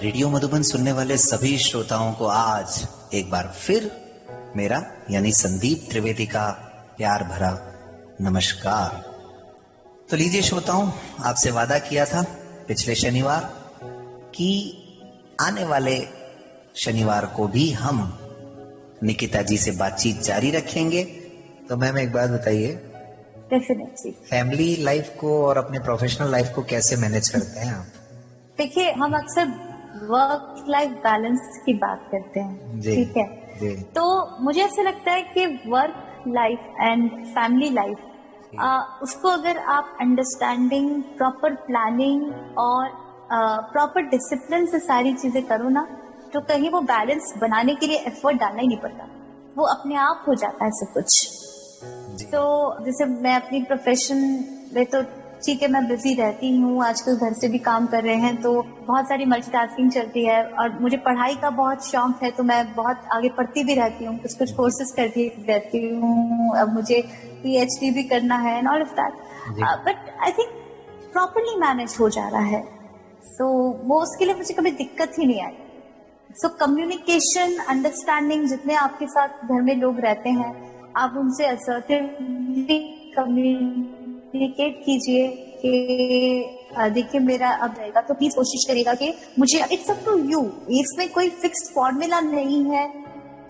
Radio Madhuban सुनने वाले सभी श्रोताओं को आज एक बार फिर मेरा यानी संदीप त्रिवेदी का प्यार भरा नमस्कार। तो लीजिए श्रोताओं, आपसे वादा किया था पिछले शनिवार कि आने वाले शनिवार को भी हम निकिता जी से बातचीत जारी रखेंगे। तो मैम एक बात बताइए, डेफिनेटली फैमिली लाइफ को और अपने प्रोफेशनल लाइफ को कैसे मैनेज करते हैं आप? देखिए, हम अक्सर वर्क लाइफ बैलेंस की बात करते हैं, ठीक है जी। तो मुझे ऐसा लगता है कि work life and family life उसको अगर आप अंडरस्टैंडिंग, प्रॉपर प्लानिंग और प्रॉपर डिसिप्लिन से सारी चीजें करो ना, तो कहीं वो बैलेंस बनाने के लिए एफर्ट डालना ही नहीं पड़ता, वो अपने आप हो जाता है सब कुछ। तो जैसे मैं अपनी प्रोफेशन में तो ठीक है, मैं बिजी रहती हूँ, आजकल घर से भी काम कर रहे हैं, तो बहुत सारी मल्टीटास्किंग चलती है और मुझे पढ़ाई का बहुत शौक है, तो मैं बहुत आगे पढ़ती भी रहती हूँ, कुछ कुछ कोर्सेज करती रहती हूँ। अब मुझे पीएचडी भी करना है and all of that, but I think properly manage हो जा रहा है। सो वो उसके लिए मुझे कभी दिक्कत ही नहीं आई। सो कम्युनिकेशन, अंडरस्टैंडिंग, जितने आपके साथ घर में लोग रहते हैं आप उनसे असर्टिवली कम्युनिकेट कीजिए कि देखिए मेरा अब रहेगा, तो प्लीज कोशिश करेगा कि मुझे, इट्स अप टू यू। इसमें कोई फिक्स्ड फॉर्मूला नहीं है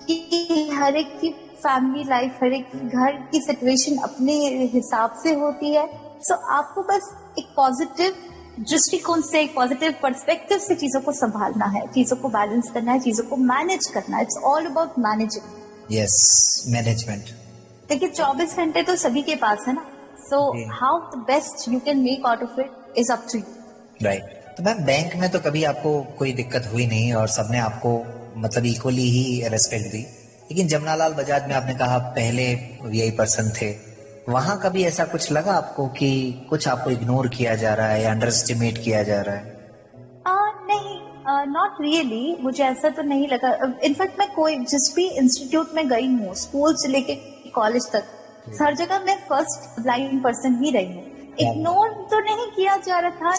कि हर एक की फैमिली लाइफ, हर एक घर की सिचुएशन अपने हिसाब से होती है। सो आपको बस एक पॉजिटिव दृष्टिकोण से, एक पॉजिटिव पर्सपेक्टिव से चीजों को संभालना है, चीजों को बैलेंस करना है, चीजों को मैनेज करना है। It's all about managing. Yes, management. देखिए 24 घंटे तो सभी के पास है ना, so how the best you can make out of it is up to you. Right. तो मैम बैंक में तो कभी आपको कोई दिक्कत हुई नहीं और सबने आपको मतलब इक्वली ही रेस्पेक्ट दी, लेकिन जमनालाल बजाज में आपने कहा पहले वीआई पर्सन थे, वहां कभी ऐसा कुछ लगा आपको कि कुछ आपको इग्नोर किया जा रहा है या अंडर एस्टिमेट किया जा रहा है? नहीं, नॉट रियली, मुझे ऐसा तो नहीं लगा। इनफैक्ट मैं कोई जिस भी इंस्टीट्यूट में गई हूँ, स्कूल से लेके कॉलेज तक, हर जगह मैं फर्स्ट ब्लाइंड पर्सन ही रही हूँ। इग्नोर तो नहीं किया जा रहा था,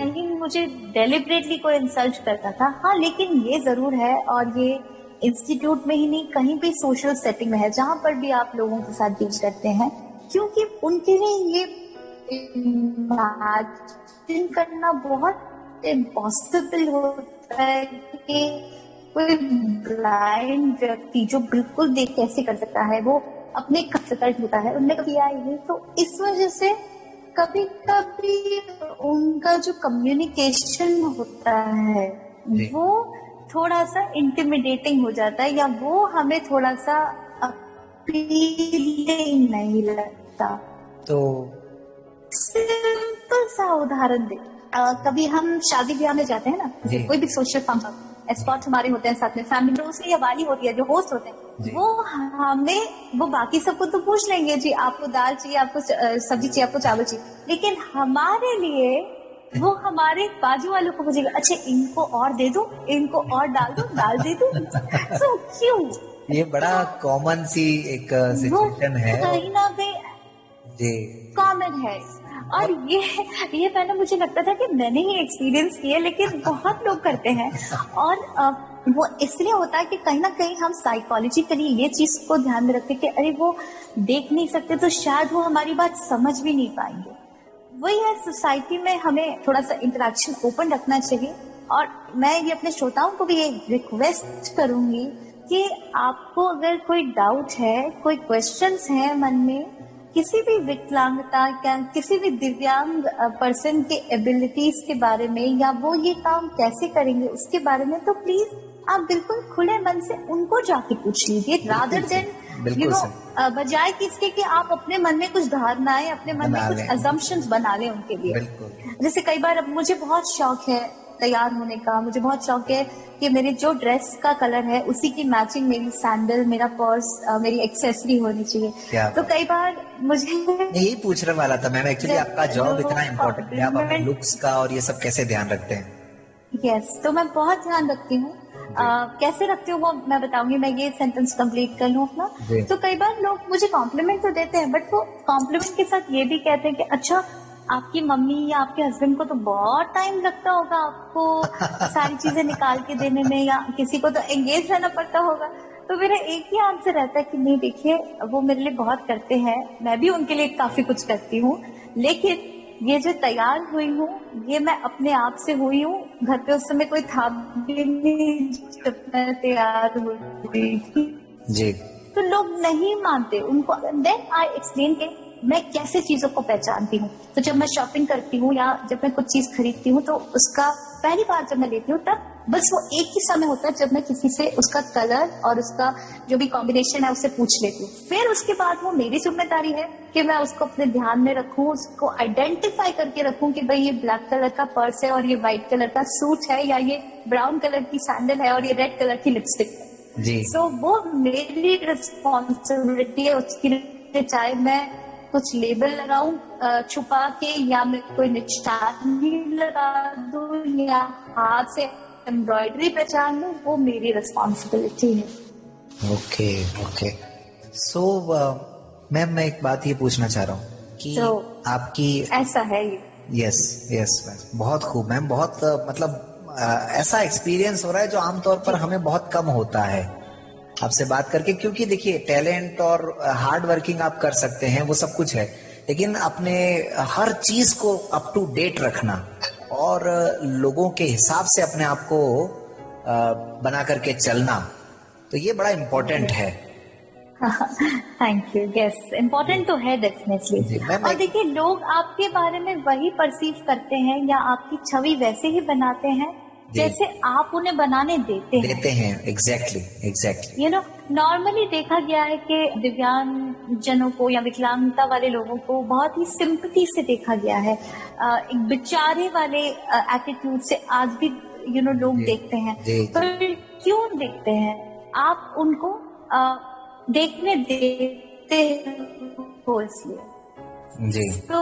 नहीं मुझे डेलिबरेटली कोई इंसल्ट करता था। हाँ, लेकिन ये जरूर है, और ये इंस्टीट्यूट में ही नहीं, कहीं भी सोशल सेटिंग में है, जहाँ पर भी आप लोगों के साथ डील करते हैं, क्योंकि उनके लिए ये इमेजिन करना बहुत इम्पॉसिबल होता है कि कोई ब्लाइंड व्यक्ति जो बिल्कुल देख कैसे कर सकता है, वो अपने सतर्क होता है। उनने कभी आई है, तो इस वजह से कभी कभी उनका जो कम्युनिकेशन होता है वो थोड़ा सा इंटिमिडेटिंग हो जाता है, या वो हमें थोड़ा सा अपीलिंग नहीं लगता। तो सिंपल सा उदाहरण दे, कभी हम शादी ब्याह में जाते हैं ना, कोई भी सोशल फंक्शन, एस्कॉर्ट हमारे होते हैं साथ में, फैमिली दोस्त या वाली होती है जो होस्ट होते हैं, वो हमें, वो बाकी सबको तो पूछ लेंगे जी आपको दाल चाहिए, आपको सब्जी चाहिए, आपको चावल चाहिए, लेकिन हमारे लिए वो हमारे बाजू वालों को पूछेगा, अच्छा इनको और दे दो, इनको और डाल दो, दाल दे दो। सो क्यों? ये बड़ा कॉमन सी एक सिचुएशन है, कहीं ना कहीं कॉमन है। और ये पहले मुझे लगता था कि मैंने ही एक्सपीरियंस किया, लेकिन बहुत लोग करते हैं। और वो इसलिए होता है कि कहीं ना कहीं हम साइकोलॉजिकली ये चीज को ध्यान में रखते कि अरे वो देख नहीं सकते, तो शायद वो हमारी बात समझ भी नहीं पाएंगे। वही है, सोसाइटी में हमें थोड़ा सा इंटरेक्शन ओपन रखना चाहिए। और मैं ये अपने श्रोताओं को भी ये रिक्वेस्ट करूंगी कि आपको अगर कोई डाउट है, कोई क्वेश्चंस हैं मन में, किसी भी विकलांगता या किसी भी दिव्यांग पर्सन के एबिलिटीज के बारे में, या वो ये काम कैसे करेंगे उसके बारे में, तो प्लीज आप बिल्कुल खुले मन से उनको जाके पूछ लीजिए, रादर देन यू नो, बजाय कि इसके कि आप अपने मन में कुछ धारणाएं, अपने मन में कुछ अजम्पशंस बना लें उनके लिए। जैसे कई बार, अब मुझे बहुत शौक है तैयार होने का, मुझे बहुत शौक है कि मेरी जो ड्रेस का कलर है उसी की मैचिंग मेरी सैंडल, मेरा पर्स, मेरी एक्सेसरी होनी चाहिए। तो कई बार मुझे यही पूछने वाला था मैम, एक्चुअली आपका जॉब इतना इम्पोर्टेंट है, आप अपने लुक्स का और ये सब कैसे ध्यान रखते हैं? यस, तो मैं बहुत ध्यान रखती हूँ। कैसे रखती हूँ वो मैं बताऊंगी, मैं ये सेंटेंस कंप्लीट कर लूँ अपना। तो कई बार लोग मुझे कॉम्प्लीमेंट तो देते हैं, बट वो कॉम्प्लीमेंट के साथ ये भी कहते हैं कि अच्छा आपकी मम्मी या आपके हस्बैंड को तो बहुत टाइम लगता होगा आपको सारी चीजें निकाल के देने में, या किसी को तो एंगेज रहना पड़ता होगा। तो मेरा एक ही आंसर रहता है कि नहीं, देखिए वो मेरे लिए बहुत करते हैं, मैं भी उनके लिए काफी कुछ करती हूँ, लेकिन ये जो तैयार हुई हूँ ये मैं अपने आप से हुई हूँ। घर पे उस समय कोई था भी नहीं जब मैं तैयार हुई थी जी। तो लोग नहीं मानते उनको। देन आई एक्सप्लेन के मैं कैसे चीजों को पहचानती हूँ। तो जब मैं शॉपिंग करती हूँ या जब मैं कुछ चीज खरीदती हूँ तो उसका पहली बार जब मैं लेती हूँ तब बस वो एक ही समय होता है जब मैं किसी से उसका कलर और उसका जो भी कॉम्बिनेशन है उससे पूछ लेती हूँ। फिर उसके बाद वो मेरी जिम्मेदारी है कि मैं उसको अपने ध्यान में रखूँ, उसको आइडेंटिफाई करके रखूँ कि भाई ये ब्लैक कलर का पर्स है और ये व्हाइट कलर का सूट है, या ये ब्राउन कलर की सैंडल है और ये रेड कलर की लिपस्टिक है जी। सो वो मेरी रिस्पॉन्सिबिलिटी है उसके लिए, चाहे मैं कुछ लेबल लगाऊं छुपा के, या मैं कोई निशानी लगा दूं, या हाथ से एम्ब्रॉयडरी पहचान लूं, वो मेरी रिस्पॉन्सिबिलिटी है। Okay okay. सो मैम मैं एक बात ये पूछना चाह रहा हूँ कि आपकी ऐसा है ये। यस यस मैम, बहुत खूब मैम, बहुत मतलब ऐसा एक्सपीरियंस हो रहा है जो आमतौर पर हमें बहुत कम होता है आपसे बात करके, क्योंकि देखिए टैलेंट और हार्ड वर्किंग आप कर सकते हैं, वो सब कुछ है, लेकिन अपने हर चीज को अप टू डेट रखना और लोगों के हिसाब से अपने आप को बना करके चलना, तो ये बड़ा इम्पोर्टेंट है। Thank you. यस, इम्पोर्टेंट तो है डेफिनेटली। और देखिए लोग आपके बारे में वही परसीव करते हैं या आपकी छवि वैसे ही बनाते हैं जैसे आप उन्हें बनाने देते हैं। एग्जैक्टली। यू नो, नॉर्मली देखा गया है कि दिव्यांग जनों को या विकलांगता वाले लोगों को बहुत ही सिंपैथी से देखा गया है, एक बेचारे वाले एटीट्यूड से आज भी लोग देखते हैं। पर क्यों देखते हैं? आप उनको देखने देते हो इसलिए। जी। तो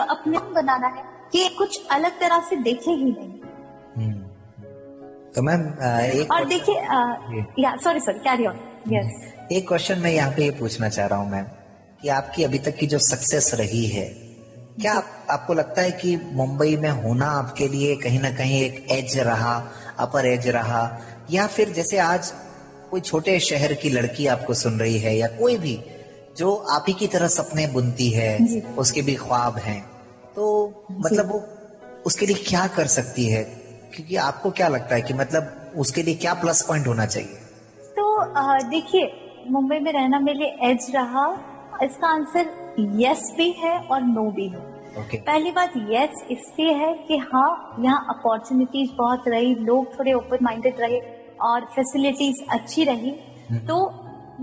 अपने बनाना है कि कुछ अलग तरह से देखे ही नहीं। तो मैम एक और देखिए सॉरी कैरी ऑन। यस, एक क्वेश्चन मैं यहाँ पे ये पूछना चाह रहा हूँ मैम कि आपकी अभी तक की जो सक्सेस रही है, क्या आपको लगता है कि मुंबई में होना आपके लिए कहीं ना कहीं एक एज रहा, अपर एज रहा, या फिर जैसे आज कोई छोटे शहर की लड़की आपको सुन रही है या कोई भी जो आप ही की तरह सपने बुनती है, उसके भी ख्वाब हैं, तो मतलब वो उसके लिए क्या कर सकती है? क्योंकि आपको क्या लगता है कि मतलब उसके लिए क्या प्लस पॉइंट होना चाहिए? तो देखिए, मुंबई में रहना मेरे लिए एज रहा, इसका आंसर यस भी है और नो भी है। पहली बात यस इसलिए है कि हाँ, यहाँ अपॉर्चुनिटीज बहुत रही, लोग थोड़े ओपन माइंडेड रहे और फैसिलिटीज अच्छी रही, तो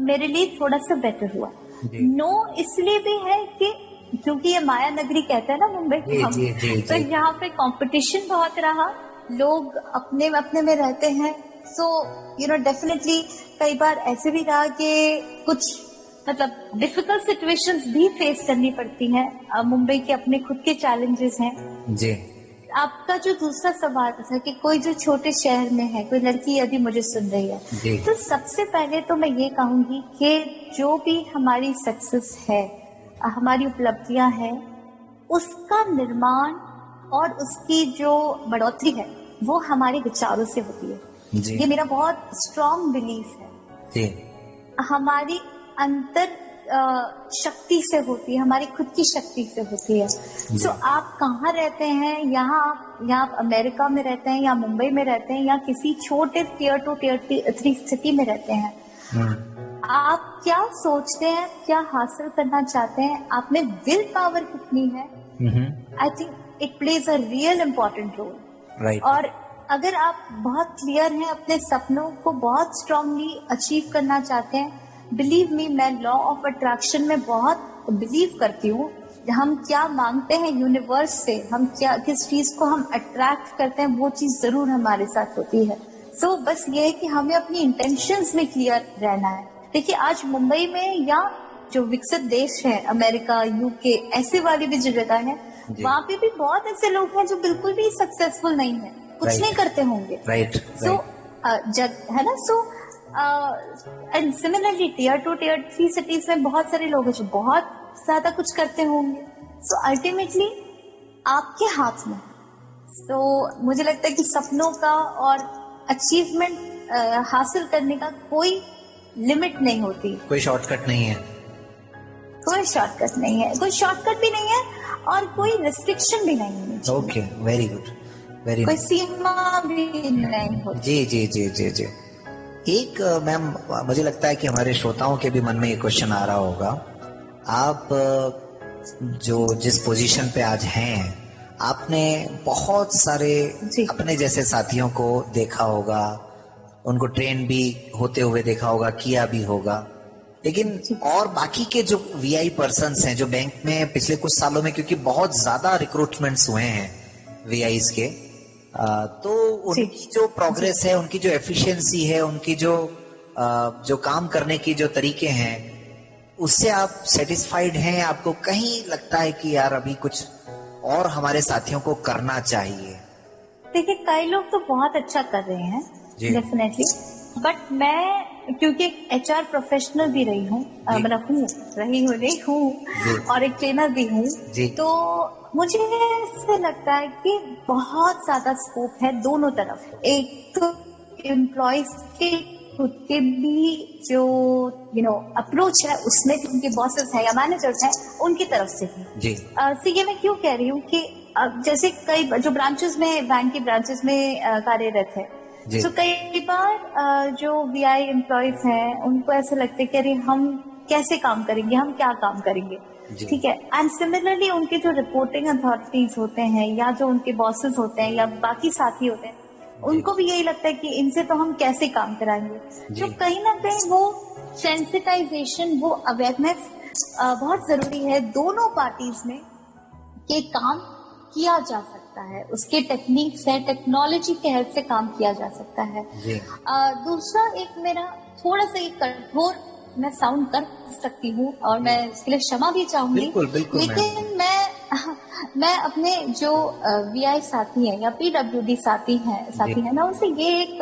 मेरे लिए थोड़ा सा बेटर हुआ। नो इसलिए भी है कि क्योंकि ये माया नगरी कहते हैं ना मुंबई को हम, तो यहाँ पे कंपटीशन बहुत रहा, लोग अपने में रहते हैं। सो डेफिनेटली कई बार ऐसे भी रहा कि कुछ मतलब डिफिकल्ट सिचुएशंस भी फेस करनी पड़ती हैं। मुंबई के अपने खुद के चैलेंजेस हैं जी। आपका जो दूसरा सवाल था कि कोई जो छोटे शहर में है, कोई लड़की यदि मुझे सुन रही है, तो सबसे पहले तो मैं ये कहूंगी कि जो भी हमारी सक्सेस है, हमारी उपलब्धियां हैं, उसका निर्माण और उसकी जो बढ़ोतरी है वो हमारे विचारों से होती है। ये मेरा बहुत स्ट्रॉन्ग बिलीफ है। हमारी अंतर शक्ति से होती है, हमारी खुद की शक्ति से होती है। तो आप कहाँ रहते हैं, यहाँ आप अमेरिका में रहते हैं या मुंबई में रहते हैं या किसी छोटे टियर 2 टियर 3 सिटी में रहते हैं, आप क्या सोचते हैं, क्या हासिल करना चाहते हैं, आप में विल पावर कितनी है, I think it plays a real important role. और अगर आप बहुत क्लियर हैं, अपने सपनों को बहुत स्ट्रांगली अचीव करना चाहते हैं, बिलीव मी, मैं लॉ ऑफ अट्रैक्शन में बहुत बिलीव करती हूँ। हम क्या मांगते हैं यूनिवर्स से, हम क्या किस चीज को हम अट्रैक्ट करते हैं, वो चीज जरूर हमारे साथ होती है। सो बस ये है कि हमें अपनी इंटेंशंस में क्लियर रहना है। देखिए आज मुंबई में या जो विकसित देश है, अमेरिका, यूके, ऐसे वाली भी जगह है, वहाँ पे भी बहुत ऐसे लोग हैं जो बिल्कुल भी सक्सेसफुल नहीं है, कुछ नहीं करते होंगे। सो है ना, so and similarly tier 2 tier 3 cities में बहुत सारे लोग हैं जो बहुत ज्यादा कुछ करते होंगे। सो अल्टीमेटली आपके हाथ में। तो मुझे लगता है कि सपनों का और अचीवमेंट हासिल करने का कोई लिमिट नहीं होती, कोई शॉर्टकट नहीं है, कोई शॉर्टकट नहीं है, कोई शॉर्टकट भी नहीं है और कोई रिस्ट्रिक्शन भी नहीं है। ओके, वेरी गुड, वेरी कोई सीमा भी नहीं होती। जी जी जी जी जी। एक मैम, मुझे लगता है कि हमारे श्रोताओं के भी मन में ये क्वेश्चन आ रहा होगा, आप जो जिस पोजीशन पे आज हैं, आपने बहुत सारे अपने जैसे साथियों को देखा होगा, उनको ट्रेन भी होते हुए देखा होगा, किया भी होगा, लेकिन और बाकी के जो वीआई पर्सन्स हैं जो बैंक में पिछले कुछ सालों में, क्योंकि बहुत ज्यादा रिक्रूटमेंट्स हुए हैं वीआईज के, तो उनकी जो प्रोग्रेस है, उनकी जो एफिशिएंसी है, उनकी जो काम करने की जो तरीके हैं, उससे आप सेटिस्फाइड हैं? आपको कहीं लगता है कि यार अभी कुछ और हमारे साथियों को करना चाहिए? देखिए, कई लोग तो बहुत अच्छा कर रहे हैं डेफिनेटली, बट मैं क्योंकि एक एचआर प्रोफेशनल भी रही हूँ, मतलब रही हूँ और एक ट्रेनर भी हूँ, तो मुझे ऐसे लगता है कि बहुत ज्यादा स्कोप है दोनों तरफ। एक तो एम्प्लॉयज के खुद के भी जो अप्रोच है उसमें, उनके बॉसेस हैं या मैनेजर्स हैं उनकी तरफ से भी। ये मैं क्यों कह रही हूँ कि जैसे कई जो ब्रांचेस में, बैंक की ब्रांचेस में कार्यरत है, तो कई बार जो वीआई एम्प्लॉयज हैं उनको ऐसे लगता है कि अरे हम कैसे काम करेंगे, हम क्या काम करेंगे, ठीक है। एंड सिमिलरली उनके जो रिपोर्टिंग अथॉरिटीज होते हैं या जो उनके बॉसेस होते हैं या बाकी साथी होते हैं, उनको भी यही लगता है कि इनसे तो हम कैसे काम कराएंगे। तो कहीं ना कहीं वो सेंसिटाइजेशन, वो अवेयरनेस बहुत जरूरी है दोनों पार्टीज में, कि काम किया जा सकता है, उसके टेक्निक्स है, टेक्नोलॉजी के हेल्प से काम किया जा सकता है। दूसरा, एक मेरा थोड़ा सा एक कठोर मैं साउंड कर सकती हूँ और मैं इसके लिए क्षमा भी चाहूंगी, लेकिन मैं अपने जो वीआई साथी हैं या पीडब्ल्यूडी साथी हैं ना, उनसे ये एक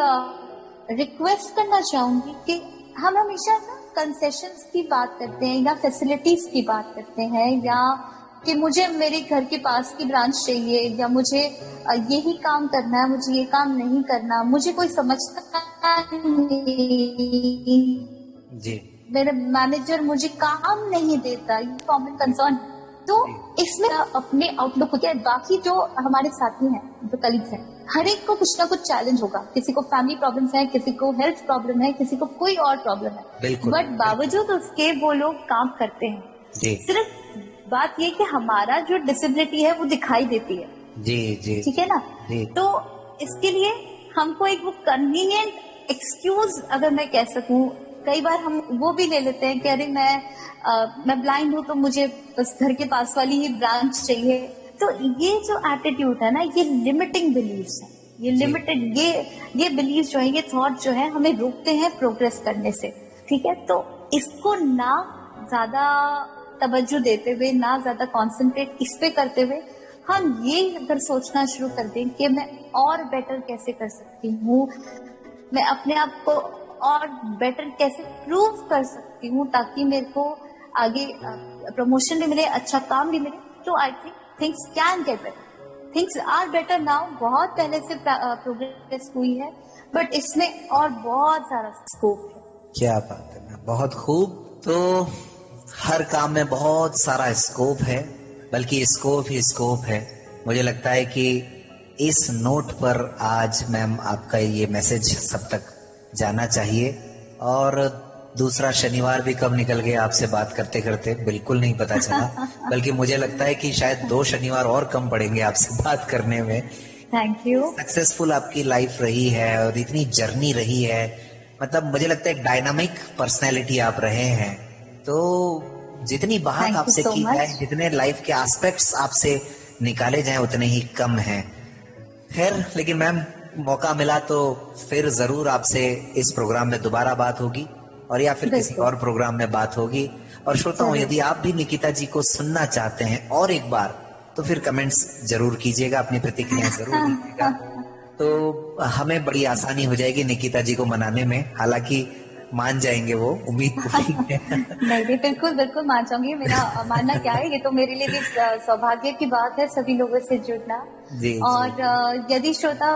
रिक्वेस्ट करना चाहूंगी कि हम हमेशा ना कंसेशंस की बात करते हैं या फैसिलिटीज की बात करते हैं, या कि मुझे मेरे घर के पास की ब्रांच चाहिए, या मुझे यही काम करना है, मुझे ये काम नहीं करना, मुझे कोई समझता नहीं, मेरे मैनेजर मुझे काम नहीं देता, ये कॉमन कंसर्न। तो इसमें अपने आउटलुक होता है। बाकी जो हमारे साथी हैं, जो कलीग्स हैं, हर एक को कुछ ना कुछ चैलेंज होगा, किसी को फैमिली प्रॉब्लम्स है, किसी को हेल्थ प्रॉब्लम है, किसी को कोई और प्रॉब्लम है, बट बावजूद उसके वो लोग काम करते हैं। सिर्फ बात ये कि हमारा जो डिसेबिलिटी है वो दिखाई देती है, ठीक है ना। तो इसके लिए हमको एक वो कन्वीनियंट एक्सक्यूज, अगर मैं कह सकूं, कई बार हम वो भी ले लेते हैं कि अरे मैं ब्लाइंड हूँ तो मुझे बस घर के पास वाली ही ब्रांच चाहिए। तो ये जो एटीट्यूड है ना, ये लिमिटिंग बिलीव्स है, ये लिमिटेड ये बिलीव्स जो है, ये थॉट जो है, हमें रोकते हैं प्रोग्रेस करने से, ठीक है। तो इसको ना ज्यादा तवज्जो देते हुए, ना ज्यादा कॉन्सेंट्रेट इस पे करते हुए, हम ये अगर सोचना शुरू कर दें कि मैं और बेटर कैसे कर सकती हूँ, मैं अपने आप को और बेटर कैसे प्रूव कर सकती हूँ ताकि मेरे को आगे प्रमोशन भी मिले, अच्छा काम भी मिले, तो I think things can get better, things are better now. बहुत पहले से प्रोग्रेस हुई है, बट इसमें और बहुत सारा स्कोप है। क्या बात है, बहुत खूब। तो हर काम में बहुत सारा स्कोप है, बल्कि स्कोप ही स्कोप है। मुझे लगता है कि इस नोट पर आज मैम आपका ये मैसेज सब तक जाना चाहिए। और दूसरा शनिवार भी कब निकल गया आपसे बात करते करते बिल्कुल नहीं पता चला, बल्कि मुझे लगता है कि शायद 2 शनिवार और कम पड़ेंगे आपसे बात करने में। Thank you. सक्सेसफुल आपकी लाइफ रही है और इतनी जर्नी रही है, मतलब मुझे लगता है एक डायनामिक पर्सनैलिटी आप रहे हैं। तो जितनी बात आपसे की जाए, जितने लाइफ के एस्पेक्ट्स आपसे निकाले जाएं, उतने ही कम हैं। खैर, लेकिन मैम मौका मिला तो फिर जरूर आपसे इस प्रोग्राम में दोबारा बात होगी, और या फिर किसी और प्रोग्राम में बात होगी। और श्रोताओं, यदि आप भी निकिता जी को सुनना चाहते हैं और एक बार, तो फिर कमेंट्स जरूर कीजिएगा, अपनी प्रतिक्रिया जरूर दीजिएगा, तो हमें बड़ी आसानी हो जाएगी निकिता जी को मनाने में। हालांकि मान जाएंगे वो, उम्मीद पूरी है। नहीं, बिल्कुल बिल्कुल मान जाऊंगी। मेरा मानना क्या है, ये तो मेरे लिए भी सौभाग्य की बात है सभी लोगों से जुड़ना। जी, और यदि श्रोता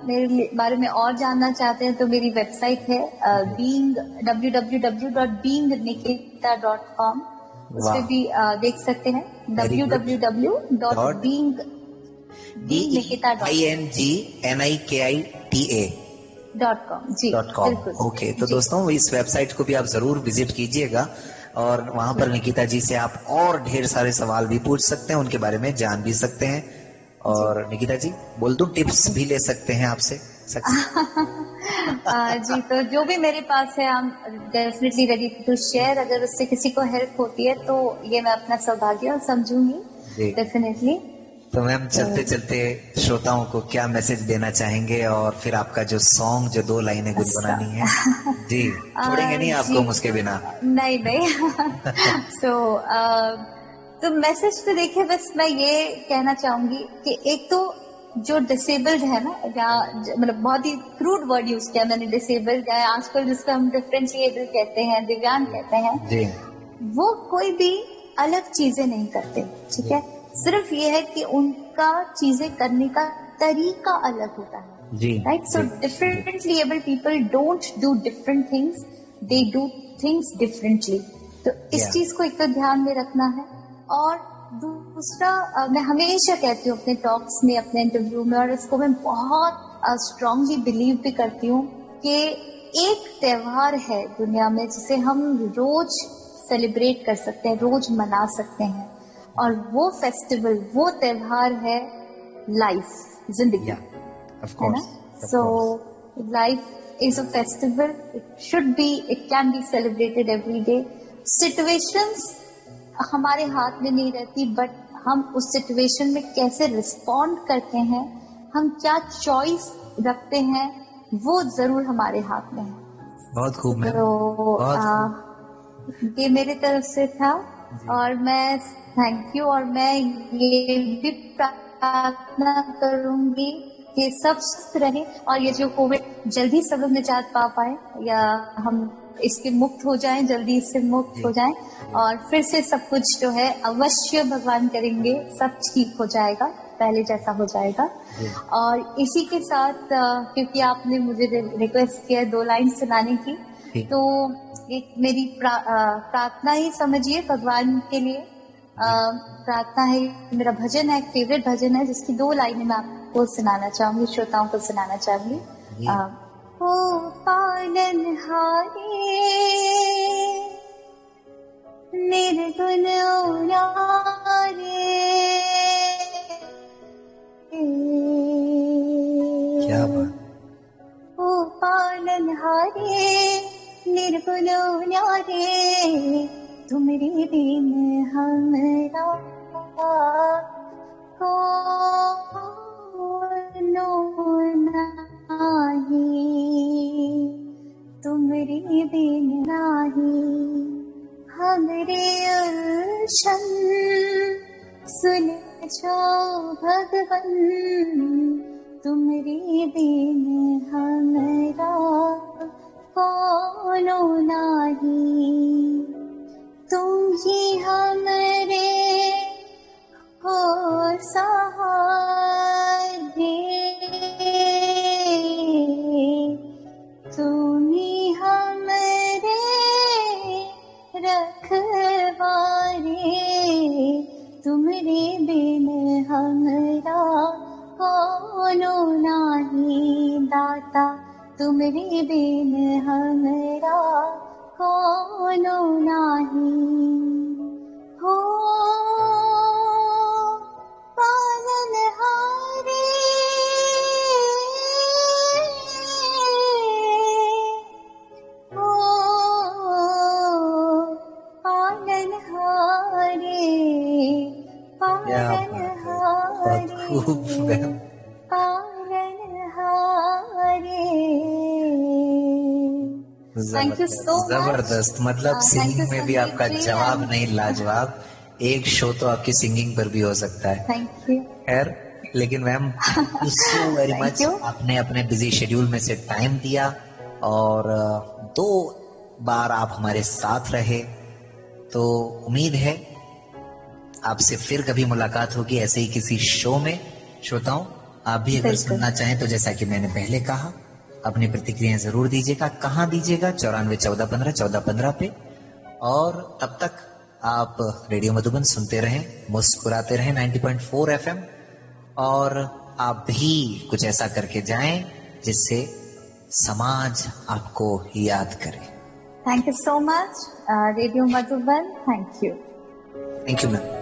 मेरे बारे में और जानना चाहते हैं तो मेरी वेबसाइट है www.beingnikita.com। उस पे भी देख सकते हैं www.beingnikita.com। जी, बिल्कुल। ओके, तो दोस्तों इस वेबसाइट को भी आप जरूर विजिट कीजिएगा और वहां पर निकिता जी से आप और ढेर सारे सवाल भी पूछ सकते हैं, उनके बारे में जान भी सकते हैं। और निकिता जी बोल दूं, टिप्स भी ले सकते हैं आपसे। जी, तो जो भी मेरे पास है I am definitely ready to share. अगर उससे किसी को हेल्प होती है तो ये मैं अपना सौभाग्य समझूंगी डेफिनेटली। तो मैम चलते चलते श्रोताओं को क्या मैसेज देना चाहेंगे, और फिर आपका जो सॉन्ग, जो 2 लाइनें गुनगुनानी है जी, छोड़ेंगे नहीं आपको उसके बिना। नहीं तो मैसेज तो देखिए, बस मैं ये कहना चाहूंगी कि एक तो जो डिसेबल्ड है ना, या मतलब बहुत ही क्रूड वर्ड यूज किया मैंने, डिसेबल्ड या आजकल जिसको हम डिफरेंटली एबल कहते हैं, दिव्यांग कहते हैं जी, वो कोई भी अलग चीजें नहीं करते, ठीक है। सिर्फ ये है कि उनका चीजें करने का तरीका अलग होता है, right. So differently able people don't do different things, they do things differently. तो इस चीज को एक तो ध्यान में रखना है। और दूसरा, मैं हमेशा कहती हूँ अपने टॉक्स में, अपने इंटरव्यू में, और इसको मैं बहुत स्ट्रांगली बिलीव भी करती हूँ कि एक त्योहार है दुनिया में जिसे हम रोज सेलिब्रेट कर सकते हैं, रोज मना सकते हैं, और वो फेस्टिवल, वो त्योहार है लाइफ, जिंदगी, है ना। So life is a festival, it should be, it can be celebrated every day. Situations हमारे हाथ में नहीं रहती, बट हम उस सिचुएशन में कैसे रिस्पॉन्ड करते हैं, हम क्या चॉइस रखते हैं, वो जरूर हमारे हाथ में है। बहुत खूब। तो ये मेरी तरफ से था, और मैं थैंक यू। और मैं ये भी प्रार्थना करूंगी कि सब स्वस्थ रहे, और ये जो कोविड जल्दी सब लोग निजात पा पाए, या हम इसके मुक्त हो जाएं, जल्दी इससे मुक्त हो जाएं, और फिर से सब कुछ जो है अवश्य भगवान करेंगे, सब ठीक हो जाएगा, पहले जैसा हो जाएगा। और इसी के साथ क्योंकि आपने मुझे रिक्वेस्ट किया 2 लाइन सुनाने की, तो एक मेरी प्रार्थना ही समझिए भगवान के लिए। प्रार्थना है, मेरा भजन है, एक फेवरेट भजन है, जिसकी 2 लाइनें मैं आपको सुनाना चाहूंगी, श्रोताओं को सुनाना चाहूंगी। ओ पालनहारे निर्गुण उरारे, क्या बात। ओ पालनहारे निर्गुण उरारे, तुम्हारी बिन हमरा कोनो नाही, तुम्हारी बिन नाही। हमरे उलझन सुलझो भगवन, तुम्हारी बिन हमरा कोनो नाही। तुम ही हमरे हो सहारे, तुम ही हमरे रखवारे, तुम्हारे बिन हमरा कोनो नाही। दाता तुम्हारे बिन हमरा कोनो नाही। हो पालनहारे, हो पालनहारे, पालनहारे, पालनहारे। Thank you so much. जबरदस्त, मतलब सिंगिंग में भी आपका जवाब नहीं, लाजवाब। एक शो तो आपकी सिंगिंग पर भी हो सकता है। Thank you. खैर, लेकिन मैम सो वेरी मच, आपने अपने बिजी शेड्यूल में से टाइम दिया और 2 बार आप हमारे साथ रहे, तो उम्मीद है आपसे फिर कभी मुलाकात होगी ऐसे ही किसी शो में। श्रोताओं, आप भी अगर सुनना चाहें तो जैसा कि मैंने पहले कहा, अपनी प्रतिक्रियाएं जरूर दीजिएगा। कहाँ दीजिएगा? 94-14-15-14-15 पे। और तब तक आप रेडियो मधुबन सुनते रहें, मुस्कुराते रहें 90.4 FM, और आप भी कुछ ऐसा करके जाएं जिससे समाज आपको याद करे। Thank you so much radio Madhuban. Thank you. Thank you ma'am.